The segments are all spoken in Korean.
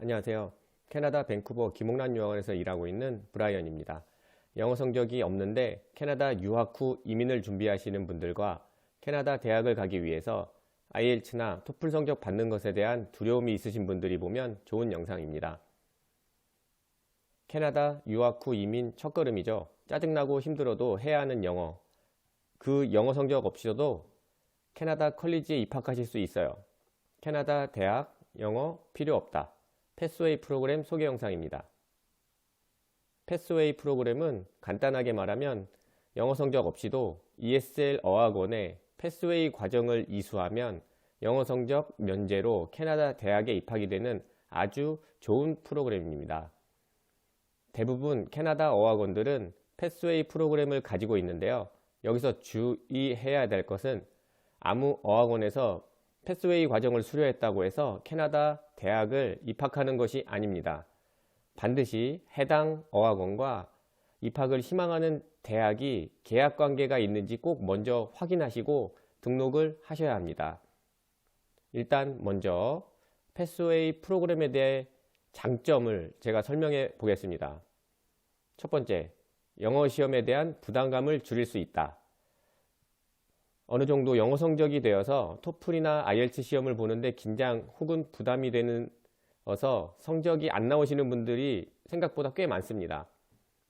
안녕하세요. 캐나다 밴쿠버 김옥란 유학원에서 일하고 있는 브라이언입니다. 영어 성적이 없는데 캐나다 유학 후 이민을 준비하시는 분들과 캐나다 대학을 가기 위해서 IELTS나 토플 성적 받는 것에 대한 두려움이 있으신 분들이 보면 좋은 영상입니다. 캐나다 유학 후 이민 첫걸음이죠. 짜증나고 힘들어도 해야 하는 영어. 그 영어 성적 없이도 캐나다 컬리지에 입학하실 수 있어요. 캐나다 대학 영어 필요 없다. 패스웨이 프로그램 소개 영상입니다. 패스웨이 프로그램은 간단하게 말하면 영어 성적 없이도 ESL 어학원에 패스웨이 과정을 이수하면 영어 성적 면제로 캐나다 대학에 입학이 되는 아주 좋은 프로그램입니다. 대부분 캐나다 어학원들은 패스웨이 프로그램을 가지고 있는데요. 여기서 주의해야 될 것은 아무 어학원에서 패스웨이 과정을 수료했다고 해서 캐나다 대학을 입학하는 것이 아닙니다. 반드시 해당 어학원과 입학을 희망하는 대학이 계약 관계가 있는지 꼭 먼저 확인하시고 등록을 하셔야 합니다. 일단 먼저 패스웨이 프로그램에 대해 장점을 제가 설명해 보겠습니다. 첫 번째, 영어 시험에 대한 부담감을 줄일 수 있다. 어느 정도 영어 성적이 되어서 토플이나 IELTS 시험을 보는데 긴장 혹은 부담이 되어서 성적이 안 나오시는 분들이 생각보다 꽤 많습니다.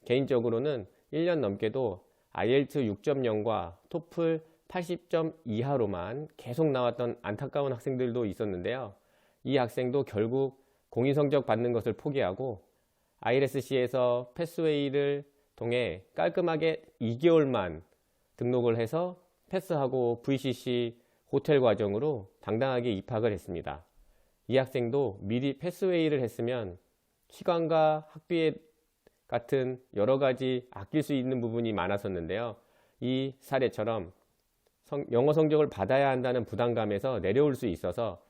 개인적으로는 1년 넘게도 IELTS 6.0과 토플 80점 이하로만 계속 나왔던 안타까운 학생들도 있었는데요. 이 학생도 결국 공인 성적 받는 것을 포기하고 ILSC에서 패스웨이를 통해 깔끔하게 2개월만 등록을 해서 패스하고 VCC 호텔 과정으로 당당하게 입학을 했습니다. 이 학생도 미리 패스웨이를 했으면 시간과 학비 같은 여러 가지 아낄 수 있는 부분이 많았었는데요. 이 사례처럼 영어 성적을 받아야 한다는 부담감에서 내려올 수 있어서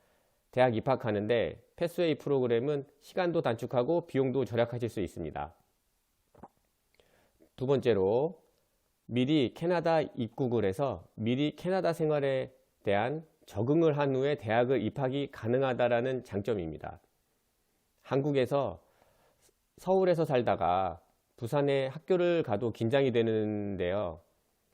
대학 입학하는데 패스웨이 프로그램은 시간도 단축하고 비용도 절약하실 수 있습니다. 두 번째로 미리 캐나다 입국을 해서 미리 캐나다 생활에 대한 적응을 한 후에 대학을 입학이 가능하다라는 장점입니다. 한국에서 서울에서 살다가 부산에 학교를 가도 긴장이 되는데요.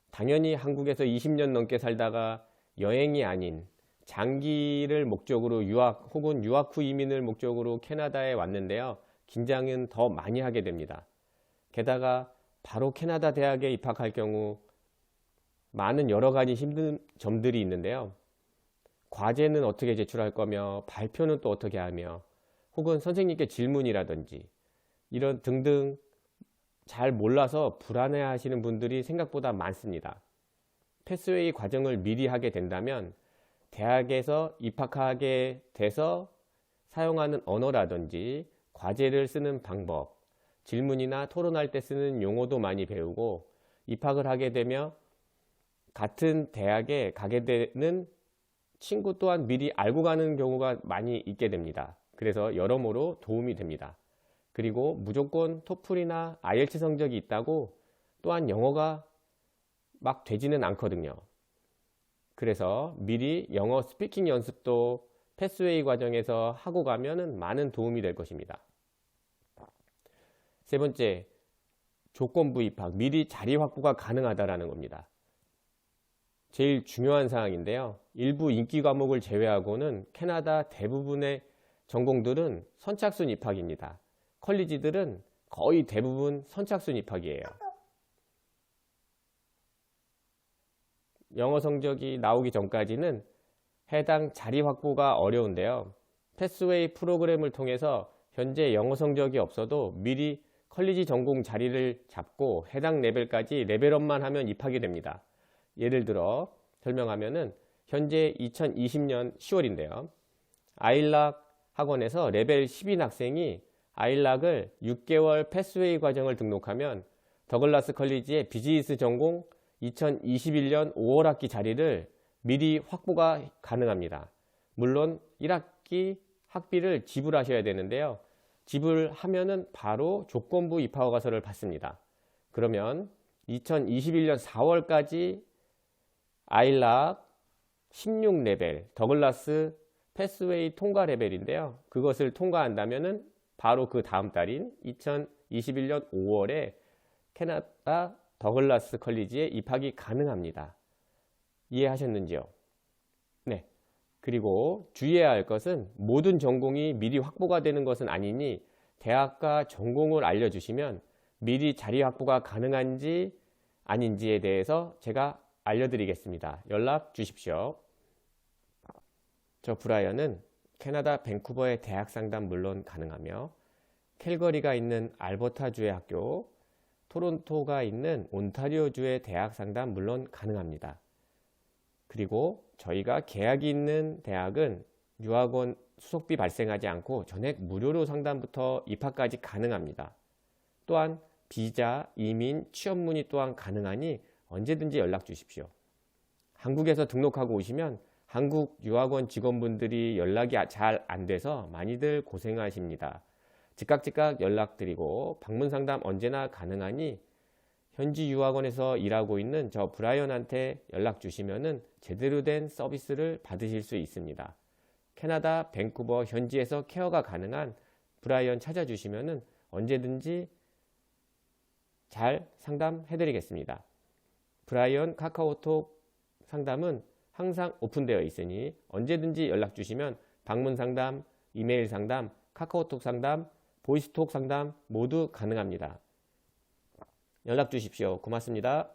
당연히 한국에서 20년 넘게 살다가 여행이 아닌 장기를 목적으로 유학 혹은 유학 후 이민을 목적으로 캐나다에 왔는데요. 긴장은 더 많이 하게 됩니다. 게다가 바로 캐나다 대학에 입학할 경우 많은 여러 가지 힘든 점들이 있는데요. 과제는 어떻게 제출할 거며 발표는 또 어떻게 하며 혹은 선생님께 질문이라든지 이런 등등 잘 몰라서 불안해 하시는 분들이 생각보다 많습니다. 패스웨이 과정을 미리 하게 된다면 대학에서 입학하게 돼서 사용하는 언어라든지 과제를 쓰는 방법, 질문이나 토론할 때 쓰는 용어도 많이 배우고 입학을 하게 되며 같은 대학에 가게 되는 친구 또한 미리 알고 가는 경우가 많이 있게 됩니다. 그래서 여러모로 도움이 됩니다. 그리고 무조건 토플이나 IELTS 성적이 있다고 또한 영어가 막 되지는 않거든요. 그래서 미리 영어 스피킹 연습도 패스웨이 과정에서 하고 가면은 많은 도움이 될 것입니다. 세 번째, 조건부 입학, 미리 자리 확보가 가능하다라는 겁니다. 제일 중요한 사항인데요. 일부 인기 과목을 제외하고는 캐나다 대부분의 전공들은 선착순 입학입니다. 컬리지들은 거의 대부분 선착순 입학이에요. 영어 성적이 나오기 전까지는 해당 자리 확보가 어려운데요. 패스웨이 프로그램을 통해서 현재 영어 성적이 없어도 미리 컬리지 전공 자리를 잡고 해당 레벨까지 레벨업만 하면 입학이 됩니다. 예를 들어 설명하면은 현재 2020년 10월인데요. 아일락 학원에서 레벨 10인 학생이 아일락을 6개월 패스웨이 과정을 등록하면 더글라스 컬리지의 비즈니스 전공 2021년 5월 학기 자리를 미리 확보가 가능합니다. 물론 1학기 학비를 지불하셔야 되는데요. 지불하면은 바로 조건부 입학허가서를 받습니다. 그러면 2021년 4월까지 아일락 16레벨 더글라스 패스웨이 통과 레벨인데요. 그것을 통과한다면은 바로 그 다음 달인 2021년 5월에 캐나다 더글라스 컬리지에 입학이 가능합니다. 이해하셨는지요? 네. 그리고 주의해야 할 것은 모든 전공이 미리 확보가 되는 것은 아니니 대학과 전공을 알려주시면 미리 자리 확보가 가능한지 아닌지에 대해서 제가 알려드리겠습니다. 연락 주십시오. 저 브라이언은 캐나다 밴쿠버의 대학 상담 물론 가능하며 캘거리가 있는 알버타주의 학교, 토론토가 있는 온타리오주의 대학 상담 물론 가능합니다. 그리고 저희가 계약이 있는 대학은 유학원 수속비 발생하지 않고 전액 무료로 상담부터 입학까지 가능합니다. 또한 비자, 이민, 취업 문의 또한 가능하니 언제든지 연락 주십시오. 한국에서 등록하고 오시면 한국 유학원 직원분들이 연락이 잘 안 돼서 많이들 고생하십니다. 즉각 연락드리고 방문 상담 언제나 가능하니 현지 유학원에서 일하고 있는 저 브라이언한테 연락 주시면은 제대로 된 서비스를 받으실 수 있습니다. 캐나다 밴쿠버 현지에서 케어가 가능한 브라이언 찾아주시면은 언제든지 잘 상담해 드리겠습니다. 브라이언 카카오톡 상담은 항상 오픈되어 있으니 언제든지 연락 주시면 방문 상담, 이메일 상담, 카카오톡 상담, 보이스톡 상담 모두 가능합니다. 연락 주십시오. 고맙습니다.